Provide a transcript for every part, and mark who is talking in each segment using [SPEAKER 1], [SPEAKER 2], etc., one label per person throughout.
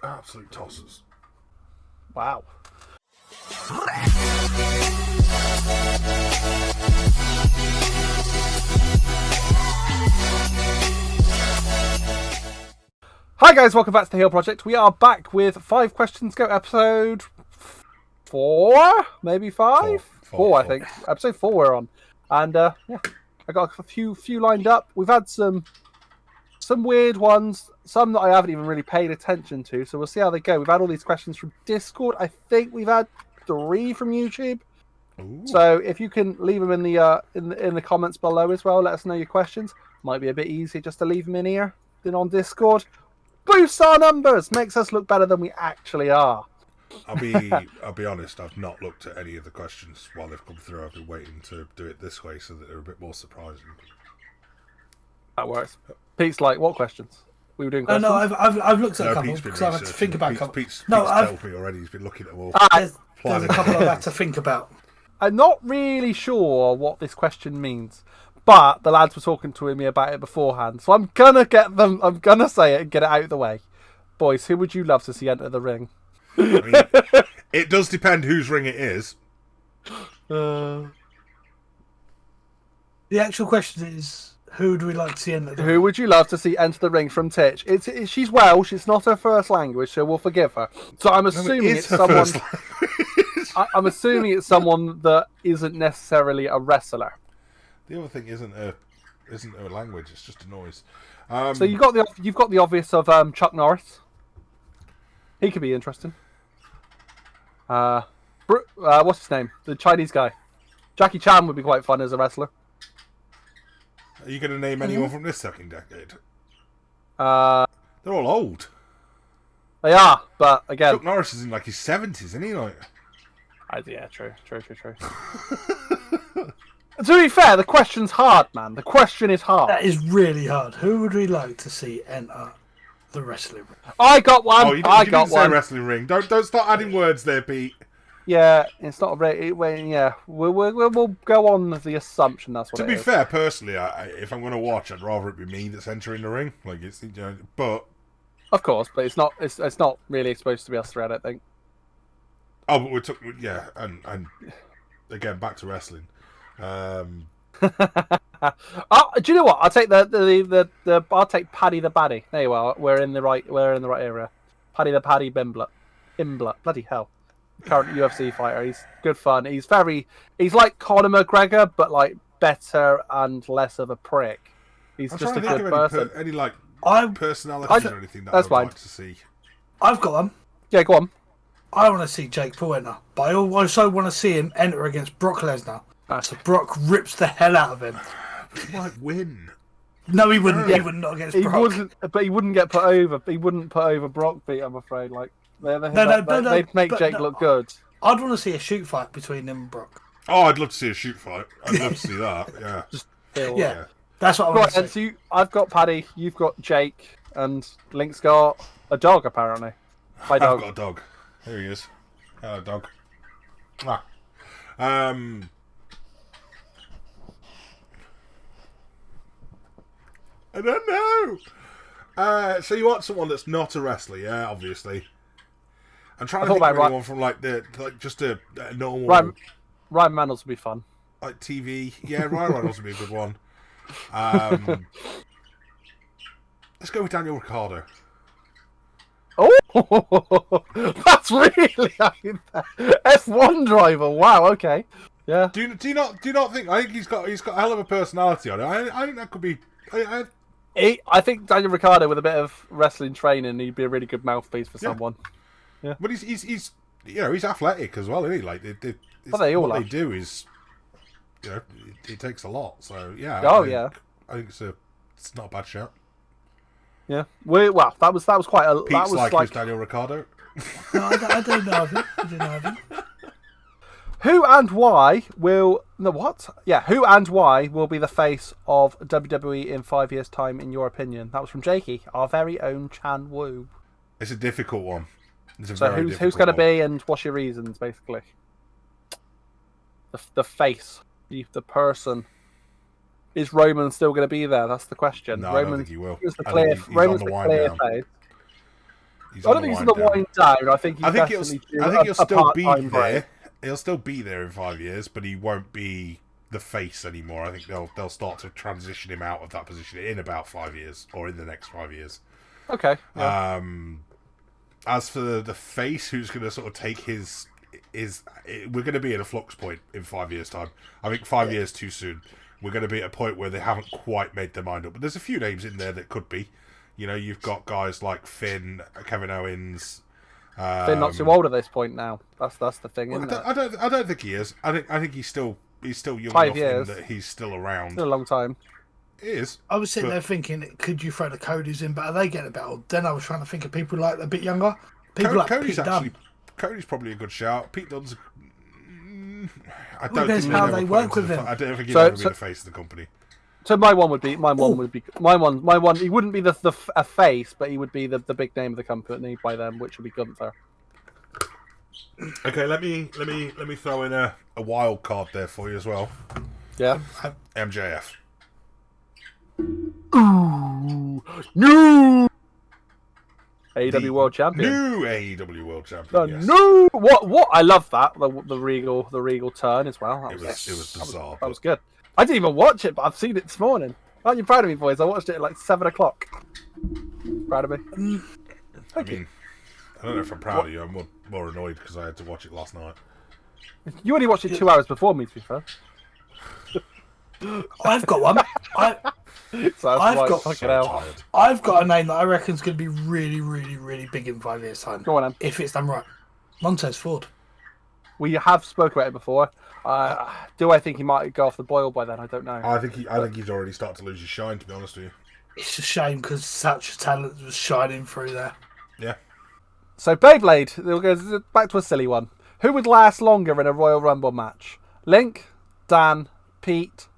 [SPEAKER 1] Absolute tossers.
[SPEAKER 2] Wow. Hi guys, welcome back to the Heel Project. We are back with 5 Questions Go, episode 4, maybe 5? Four, I think. Episode 4 we're on. And I got a few lined up. We've had some weird ones, some that I haven't even really paid attention to, so we'll see how they go. We've had all these questions from Discord. I think we've had 3 from YouTube. Ooh. So if you can leave them in the comments below as well, let us know your questions. Might be a bit easier just to leave them in here than on Discord. Boosts our numbers, makes us look better than we actually are.
[SPEAKER 1] I'll be honest, I've not looked at any of the questions while they've come through. I've been waiting to do it this way so that they're a bit more surprising.
[SPEAKER 2] That works. Pete's like, what questions? We were doing questions?
[SPEAKER 3] No, I've looked at a couple because I've had to think about a couple.
[SPEAKER 1] Pete's told me already, he's been looking at them all.
[SPEAKER 3] There's a couple I've had to think about.
[SPEAKER 2] I'm not really sure what this question means, but the lads were talking to me about it beforehand, so I'm gonna say it and get it out of the way. Boys, who would you love to see enter the ring?
[SPEAKER 1] I mean, it does depend whose ring it is.
[SPEAKER 3] The actual question is, who do we like to see enter the ring?
[SPEAKER 2] Who would you love to see enter the ring from Titch? She's Welsh, it's not her first language, so we'll forgive her. So I'm assuming it's someone. I'm assuming it's someone that isn't necessarily a wrestler.
[SPEAKER 1] The other thing isn't a language; it's just a noise.
[SPEAKER 2] So you've got the obvious of Chuck Norris. He could be interesting. What's his name? The Chinese guy. Jackie Chan would be quite fun as a wrestler.
[SPEAKER 1] Are you going to name anyone from this second decade? They're all old.
[SPEAKER 2] They are, but again,
[SPEAKER 1] Chuck Norris is in like his 70s, isn't he? Like,
[SPEAKER 2] yeah, true. To be fair, the question's hard, man. The question is hard.
[SPEAKER 3] That is really hard. Who would we like to see enter the wrestling ring?
[SPEAKER 2] I got one.
[SPEAKER 1] Oh, you didn't say wrestling ring. Don't start adding words there, Pete.
[SPEAKER 2] Yeah, it's not a we'll go on the assumption that's what.
[SPEAKER 1] To be fair, personally, if I'm going to watch, I'd rather it be me that's entering the ring. Like it's, but
[SPEAKER 2] of course, but it's not really supposed to be us three, I don't think.
[SPEAKER 1] Oh, but and again back to wrestling.
[SPEAKER 2] Do you know what? I'll take I'll take Paddy the Baddy. There you are. We're in the right area. Paddy the Paddy Imbler. Bloody hell. Current UFC fighter. He's good fun. He's like Conor McGregor, but like better and less of a prick. He's just a good person.
[SPEAKER 1] Any personalities or anything that I'd like to see?
[SPEAKER 3] I've got them.
[SPEAKER 2] Yeah, go on.
[SPEAKER 3] I want to see Jake Paul enter, but I also want to see him enter against Brock Lesnar. So Brock rips the hell out of him.
[SPEAKER 1] He might win.
[SPEAKER 3] No, he wouldn't. Yeah. He would not against Brock.
[SPEAKER 2] He wouldn't get put over. He wouldn't put over Brock, Pete, I'm afraid. Like they'd make Jake look good.
[SPEAKER 3] I'd want to see a shoot fight between him and Brock.
[SPEAKER 1] Oh, I'd love to see a shoot fight. I'd love to see that. Yeah.
[SPEAKER 3] Yeah. That's what I want to see.
[SPEAKER 2] And so I've got Paddy, you've got Jake, and Link's got a dog apparently.
[SPEAKER 1] I've got a dog. Here he is. Hello, dog. I don't know. So you want someone that's not a wrestler, yeah? Obviously. I'm trying to think of anyone from just a normal.
[SPEAKER 2] Ryan Reynolds would be fun.
[SPEAKER 1] Like TV, yeah. Ryan Reynolds would be a good one. Let's go with Daniel Ricciardo.
[SPEAKER 2] Oh, that's really F1 driver. Wow. Okay. Yeah.
[SPEAKER 1] Do you not think? I think he's got a hell of a personality on it. I think that could be.
[SPEAKER 2] I think Daniel Ricciardo with a bit of wrestling training, he'd be a really good mouthpiece for someone. Yeah.
[SPEAKER 1] But he's he's athletic as well, isn't he? Like what they do is, it takes a lot. So yeah. I think it's not a bad shout.
[SPEAKER 2] Yeah. Well, that was quite a.
[SPEAKER 1] Pete's
[SPEAKER 2] that was
[SPEAKER 1] like Daniel Ricciardo.
[SPEAKER 3] No, I don't know of him.
[SPEAKER 2] Who and why will Who and why will be the face of WWE in 5 years' time, in your opinion? That was from Jakey, our very own Chan Wu.
[SPEAKER 1] It's a difficult one.
[SPEAKER 2] Who's going to be, and what's your reasons, basically? The face, the person. Is Roman still going to be there? That's the question.
[SPEAKER 1] No,
[SPEAKER 2] Roman,
[SPEAKER 1] I don't think he will.
[SPEAKER 2] Roman's the clear face.
[SPEAKER 1] He's
[SPEAKER 2] I don't think he's on the wind down. I think
[SPEAKER 1] he'll still be there. He'll still be there in 5 years, but he won't be the face anymore. I think they'll start to transition him out of that position in about 5 years, or in the next 5 years.
[SPEAKER 2] Okay. Yeah.
[SPEAKER 1] As for the face, who's going to sort of take his, we're going to be at a flux point in 5 years' time. I think 5 years too soon. We're going to be at a point where they haven't quite made their mind up. But there's a few names in there that could be. You know, you've got guys like Finn, Kevin Owens.
[SPEAKER 2] Finn not too old at this point now. That's the thing, isn't it?
[SPEAKER 1] I don't think he is. I think he's still young
[SPEAKER 2] 5
[SPEAKER 1] enough
[SPEAKER 2] years.
[SPEAKER 1] that he's still around.
[SPEAKER 2] Still a long time.
[SPEAKER 1] It is.
[SPEAKER 3] I was sitting there thinking, could you throw the Codys in? But are they getting a bit old? Then I was trying to think of people like a bit younger. People like
[SPEAKER 1] Cody's
[SPEAKER 3] Pete Dunne.
[SPEAKER 1] Cody's probably a good shout. Pete Dunne's. I
[SPEAKER 3] Well,
[SPEAKER 1] don't think
[SPEAKER 3] how they work with him.
[SPEAKER 1] I don't think he'd ever be the face of the company.
[SPEAKER 2] So my one would be. He wouldn't be a face, but he would be the big name of the company by them, which would be Gunther.
[SPEAKER 1] Okay, let me throw in a wild card there for you as well.
[SPEAKER 2] Yeah.
[SPEAKER 1] MJF.
[SPEAKER 2] Ooh, no. AEW World Champion.
[SPEAKER 1] New AEW World Champion. Yes.
[SPEAKER 2] No. What? I love that the regal turn as well.
[SPEAKER 1] It was bizarre.
[SPEAKER 2] That was good. I didn't even watch it, but I've seen it this morning. Aren't you proud of me, boys? I watched it at like 7 o'clock. Proud of me? Thank you.
[SPEAKER 1] I don't know if I'm proud of you. I'm more annoyed because I had to watch it last night.
[SPEAKER 2] You only watched it 2 hours before me, to be fair.
[SPEAKER 3] I've got one. I've got a name that I reckon is going to be really, really, really big in 5 years' time.
[SPEAKER 2] Go on, then.
[SPEAKER 3] If it's done right. Montez Ford.
[SPEAKER 2] We have spoken about it before. Do I think he might go off the boil by then? I don't know.
[SPEAKER 1] I think he's already started to lose his shine, to be honest with you.
[SPEAKER 3] It's a shame because such talent was shining through there.
[SPEAKER 2] Yeah. So Beyblade, we'll go back to a silly one. Who would last longer in a Royal Rumble match? Link, Dan, Pete,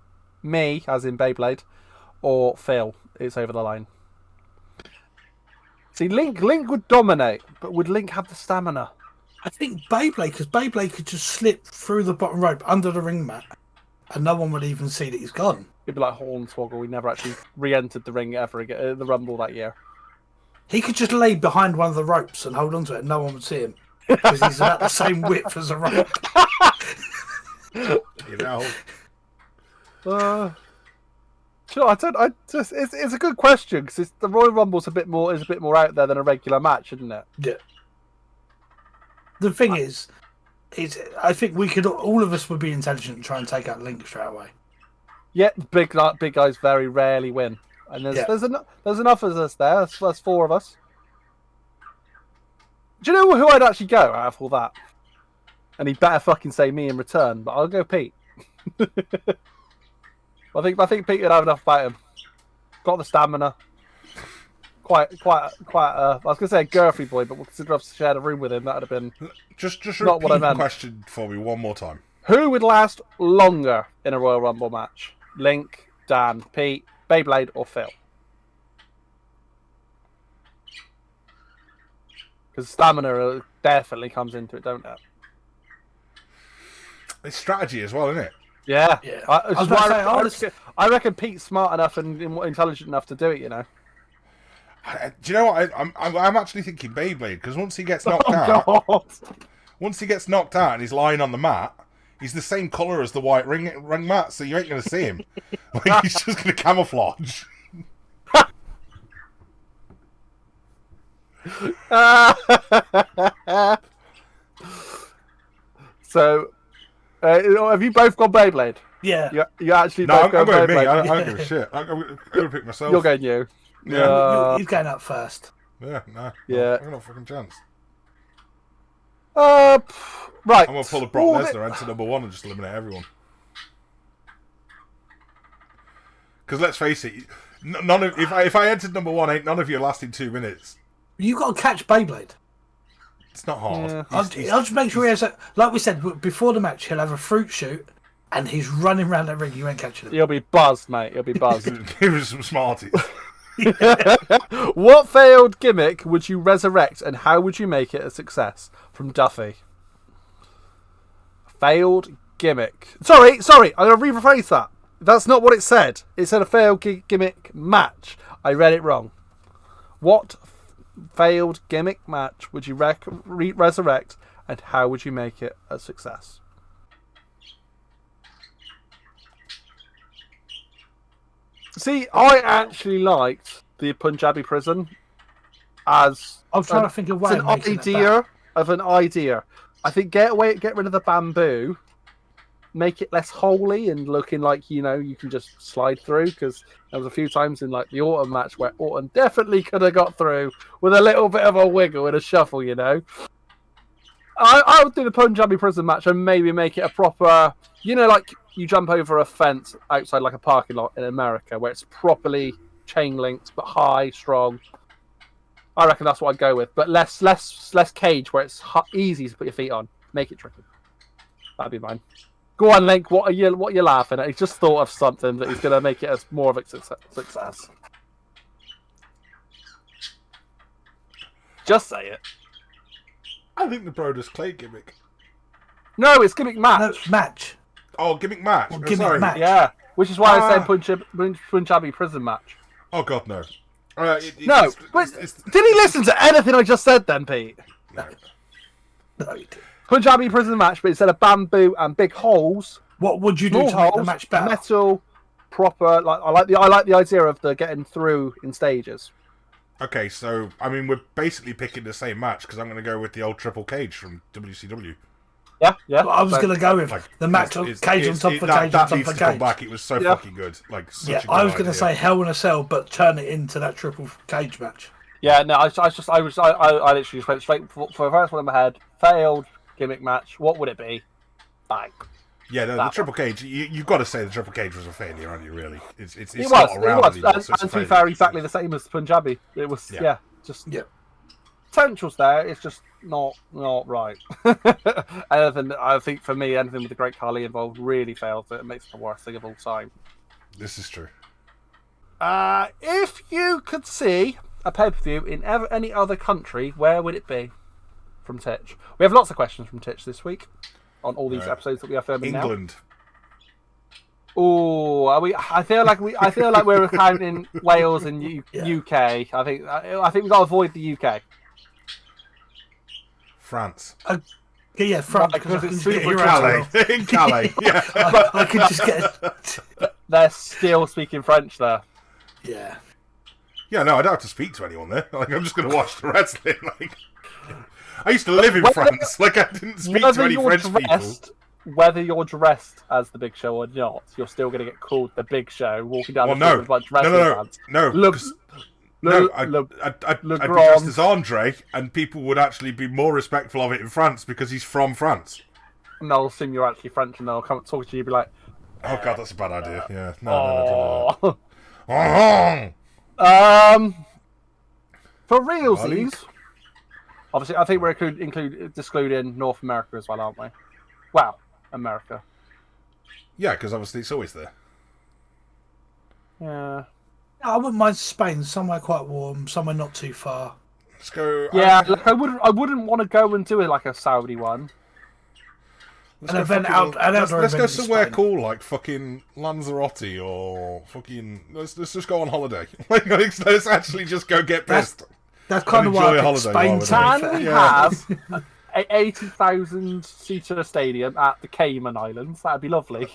[SPEAKER 2] me, as in Beyblade, or Phil? It's over the line. See, Link would dominate, but would Link have the stamina?
[SPEAKER 3] I think Beyblade, because Beyblade could just slip through the bottom rope under the ring mat, and no one would even see that he's gone.
[SPEAKER 2] It'd be like Hornswoggle. He never actually re-entered the ring ever again, the Rumble that year.
[SPEAKER 3] He could just lay behind one of the ropes and hold onto it, and no one would see him because he's about the same width as a rope.
[SPEAKER 1] You know.
[SPEAKER 2] Sure, it's a good question because the Royal Rumble's a bit more out there than a regular match, isn't it?
[SPEAKER 3] Yeah. The thing is I think all of us would be intelligent and try and take out Link straight away.
[SPEAKER 2] Yeah, big guys very rarely win, and there's enough of us there. There's 4 of us. Do you know who I'd actually go out of all that? And he better fucking say me in return, but I'll go Pete. I think Pete would have enough about him. Got the stamina. Quite. I was gonna say a girthy boy, but consider I've shared a room with him. That'd have been
[SPEAKER 1] just
[SPEAKER 2] not what I
[SPEAKER 1] repeat the
[SPEAKER 2] meant.
[SPEAKER 1] question for me one more time.
[SPEAKER 2] Who would last longer in a Royal Rumble match? Link, Dan, Pete, Beyblade, or Phil? Because stamina definitely comes into it, don't it?
[SPEAKER 1] It's strategy as well, isn't it?
[SPEAKER 2] Yeah.
[SPEAKER 3] I
[SPEAKER 2] reckon Pete's smart enough and intelligent enough to do it, you know.
[SPEAKER 1] Do you know what? I'm actually thinking Beyblade, because once he gets knocked out and he's lying on the mat, he's the same colour as the white ring mat, so you ain't going to see him. Like, he's just going to camouflage.
[SPEAKER 2] So, have you both gone Beyblade?
[SPEAKER 3] Yeah.
[SPEAKER 2] You actually
[SPEAKER 1] No,
[SPEAKER 2] both
[SPEAKER 1] I'm going
[SPEAKER 2] Beyblade.
[SPEAKER 1] me. I don't give a shit. I'm going to pick myself.
[SPEAKER 2] You're going you.
[SPEAKER 3] Yeah. He's going up first.
[SPEAKER 1] Yeah, no.
[SPEAKER 2] Yeah.
[SPEAKER 1] I've got no fucking chance.
[SPEAKER 2] Right.
[SPEAKER 1] I'm going to pull a Brock Lesnar into number 1 and just eliminate everyone. Because let's face it, if I entered number 1, ain't none of you lasting 2 minutes.
[SPEAKER 3] You got to catch Beyblade.
[SPEAKER 1] It's not hard.
[SPEAKER 2] Yeah.
[SPEAKER 3] I'll just make sure he has like we said before the match, he'll have a fruit shoot and he's running around that ring. You ain't catching him.
[SPEAKER 2] He'll be buzzed, mate. He'll be buzzed.
[SPEAKER 1] Give us some Smarties.
[SPEAKER 2] What failed gimmick would you resurrect and how would you make it a success? From Duffy. Failed gimmick. Sorry, I'm going to rephrase that. That's not what it said. It said a failed gimmick match. I read it wrong. What failed gimmick match would you resurrect, and how would you make it a success? See, I actually liked the Punjabi prison as
[SPEAKER 3] I'm trying to think of ways
[SPEAKER 2] an idea of an idea. I think get rid of the bamboo, make it less holy and looking like you can just slide through, because there was a few times in like the Orton match where Orton definitely could have got through with a little bit of a wiggle and a shuffle. I would do the Punjabi prison match and maybe make it a proper, like you jump over a fence outside like a parking lot in America where it's properly chain linked but high, strong. I reckon that's what I'd go with, but less cage where it's easy to put your feet on. Make it tricky. That'd be mine. Go on, Link. What are you laughing at? He's just thought of something that he's going to make it as more of a success. Just say it.
[SPEAKER 1] I think the Brodus Clay gimmick.
[SPEAKER 2] No, it's gimmick match.
[SPEAKER 3] No, match.
[SPEAKER 1] Oh, gimmick match.
[SPEAKER 3] Well,
[SPEAKER 1] Oh,
[SPEAKER 3] gimmick
[SPEAKER 1] sorry.
[SPEAKER 3] match.
[SPEAKER 2] Yeah, which is why I said Punjabi prison match.
[SPEAKER 1] Oh God, no.
[SPEAKER 2] No, but did he listen to anything I just said then, Pete?
[SPEAKER 1] No.
[SPEAKER 3] No, you didn't.
[SPEAKER 2] Punjabi prison match, but instead of bamboo and big holes,
[SPEAKER 3] What would you do
[SPEAKER 2] small
[SPEAKER 3] to make the
[SPEAKER 2] holes,
[SPEAKER 3] match better?
[SPEAKER 2] metal, proper. Like I like the idea of the getting through in stages.
[SPEAKER 1] Okay, so I mean we're basically picking the same match because I'm going to go with the old triple cage from WCW.
[SPEAKER 2] Yeah.
[SPEAKER 3] But I was going to go with
[SPEAKER 1] Like
[SPEAKER 3] the match of cage on top of cage
[SPEAKER 1] that
[SPEAKER 3] on top
[SPEAKER 1] needs
[SPEAKER 3] of
[SPEAKER 1] to come
[SPEAKER 3] cage.
[SPEAKER 1] back. It was so
[SPEAKER 2] Yeah.
[SPEAKER 1] fucking good. Like such
[SPEAKER 3] Yeah,
[SPEAKER 1] a good
[SPEAKER 3] I was going to
[SPEAKER 1] idea.
[SPEAKER 3] say Hell in a Cell, but turn it into that triple cage match.
[SPEAKER 2] Yeah, no, I literally just went straight for the first one in my head. Failed gimmick match. What would it be? Bang.
[SPEAKER 1] Yeah, no, the
[SPEAKER 2] that
[SPEAKER 1] triple cage. You've got to say the triple cage was a failure, aren't you? Really, it's
[SPEAKER 2] It
[SPEAKER 1] not
[SPEAKER 2] was.
[SPEAKER 1] around anymore.
[SPEAKER 2] And
[SPEAKER 1] so it's a
[SPEAKER 2] to be
[SPEAKER 1] failure.
[SPEAKER 2] fair, exactly the same as Punjabi. It was.
[SPEAKER 1] Yeah.
[SPEAKER 2] Just
[SPEAKER 3] Yeah.
[SPEAKER 2] potential's there. It's just not right. Anything, I think for me, anything with the Great Khali involved really fails. It makes it the worst thing of all time.
[SPEAKER 1] This is true.
[SPEAKER 2] If you could see a pay-per-view in any other country, where would it be? From Titch. We have lots of questions from Titch this week on all these episodes that we are filming
[SPEAKER 1] England.
[SPEAKER 2] now. Oh, are we? I feel like we're counting Wales and UK. I think we've got to avoid the UK.
[SPEAKER 1] France.
[SPEAKER 3] Yeah, France,
[SPEAKER 2] Right,
[SPEAKER 3] because I
[SPEAKER 2] because
[SPEAKER 3] can
[SPEAKER 2] it's
[SPEAKER 3] just get
[SPEAKER 2] super
[SPEAKER 3] your
[SPEAKER 1] Calais.
[SPEAKER 3] out.
[SPEAKER 1] In Calais. Yeah.
[SPEAKER 3] I can just get.
[SPEAKER 2] They're still speaking French there.
[SPEAKER 3] Yeah.
[SPEAKER 1] Yeah, no, I don't have to speak to anyone there. Like, I'm just going to watch the wrestling. Like, I used to live in France. Like, I didn't speak to any French people.
[SPEAKER 2] Whether you're dressed as the Big Show or not, you're still going to get called the Big Show walking down
[SPEAKER 1] Well,
[SPEAKER 2] the street
[SPEAKER 1] no.
[SPEAKER 2] with a bunch of wrestling fans.
[SPEAKER 1] No, I'd be dressed as Andre, and people would actually be more respectful of it in France because he's from France.
[SPEAKER 2] And they'll assume you're actually French, and they'll come and talk to you and be like,
[SPEAKER 1] Oh God, that's a bad idea. Yeah, no, don't do
[SPEAKER 2] "Oh."
[SPEAKER 1] that.
[SPEAKER 2] For realsies, obviously, I think we're excluding North America as well, aren't we? Wow, America.
[SPEAKER 1] Yeah, because obviously it's always there.
[SPEAKER 2] Yeah.
[SPEAKER 3] I wouldn't mind Spain, somewhere quite warm, somewhere not too far.
[SPEAKER 1] Let's go.
[SPEAKER 2] Yeah, like I wouldn't want to go and do it like a Saudi one.
[SPEAKER 1] Let's
[SPEAKER 3] An
[SPEAKER 1] go
[SPEAKER 3] event
[SPEAKER 1] fucking-
[SPEAKER 3] out- an
[SPEAKER 1] let's
[SPEAKER 3] outdoor
[SPEAKER 1] go
[SPEAKER 3] event in
[SPEAKER 1] somewhere
[SPEAKER 3] Spain.
[SPEAKER 1] cool like fucking Lanzarote or fucking. Let's just go on holiday. Like, let's actually just go get pissed.
[SPEAKER 3] That's kind of
[SPEAKER 1] enjoy
[SPEAKER 3] why
[SPEAKER 1] a
[SPEAKER 3] I picked
[SPEAKER 1] holiday
[SPEAKER 3] Spain
[SPEAKER 1] while
[SPEAKER 3] to
[SPEAKER 1] we're
[SPEAKER 3] be
[SPEAKER 1] there.
[SPEAKER 3] fair.
[SPEAKER 2] Can we have a 80,000 seater stadium at the Cayman Islands? That'd be lovely.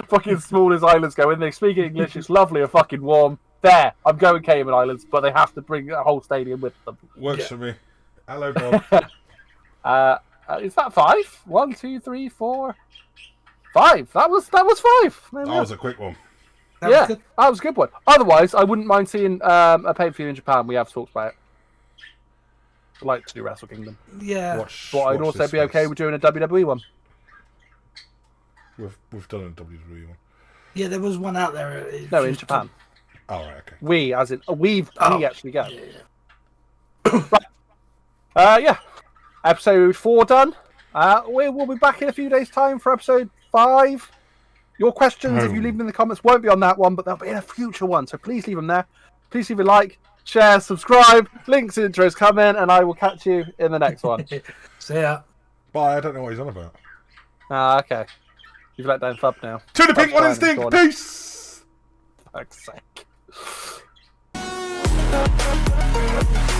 [SPEAKER 2] Fucking small as islands go in. They speak English. It's lovely and fucking warm. There, I'm going Cayman Islands, but they have to bring a whole stadium with them.
[SPEAKER 1] Works for me. Hello, Bob.
[SPEAKER 2] Is that 5? 1, 2, 3, 4, 5. That was 5. There we
[SPEAKER 1] That
[SPEAKER 2] go.
[SPEAKER 1] was a quick one.
[SPEAKER 3] That was
[SPEAKER 2] Yeah,
[SPEAKER 3] good.
[SPEAKER 2] that was a good one. Otherwise, I wouldn't mind seeing a pay-per-view in Japan. We have talked about it. I'd like to do Wrestle Kingdom.
[SPEAKER 3] Yeah.
[SPEAKER 2] But I'd
[SPEAKER 1] watch
[SPEAKER 2] also
[SPEAKER 1] this
[SPEAKER 2] be okay
[SPEAKER 1] space.
[SPEAKER 2] with doing a WWE one.
[SPEAKER 1] We've done a WWE one.
[SPEAKER 3] Yeah, there was one out there.
[SPEAKER 2] No, in Japan.
[SPEAKER 1] Oh, right, okay.
[SPEAKER 2] We, as in, we actually go.
[SPEAKER 3] Yeah.
[SPEAKER 2] Yeah. Episode 4 done. We will be back in a few days' time for episode 5. Your questions, if you leave them in the comments, won't be on that one, but they'll be in a future one. So please leave them there. Please leave a like, share, subscribe. Links, intros come in, and I will catch you in the next one.
[SPEAKER 3] See ya.
[SPEAKER 1] Bye, I don't know what he's on about.
[SPEAKER 2] Okay. You've let down Fub now.
[SPEAKER 1] To the pink one
[SPEAKER 2] That's fine,
[SPEAKER 1] instinct!
[SPEAKER 2] it's
[SPEAKER 1] Peace!
[SPEAKER 2] Fuck's sake. Bye.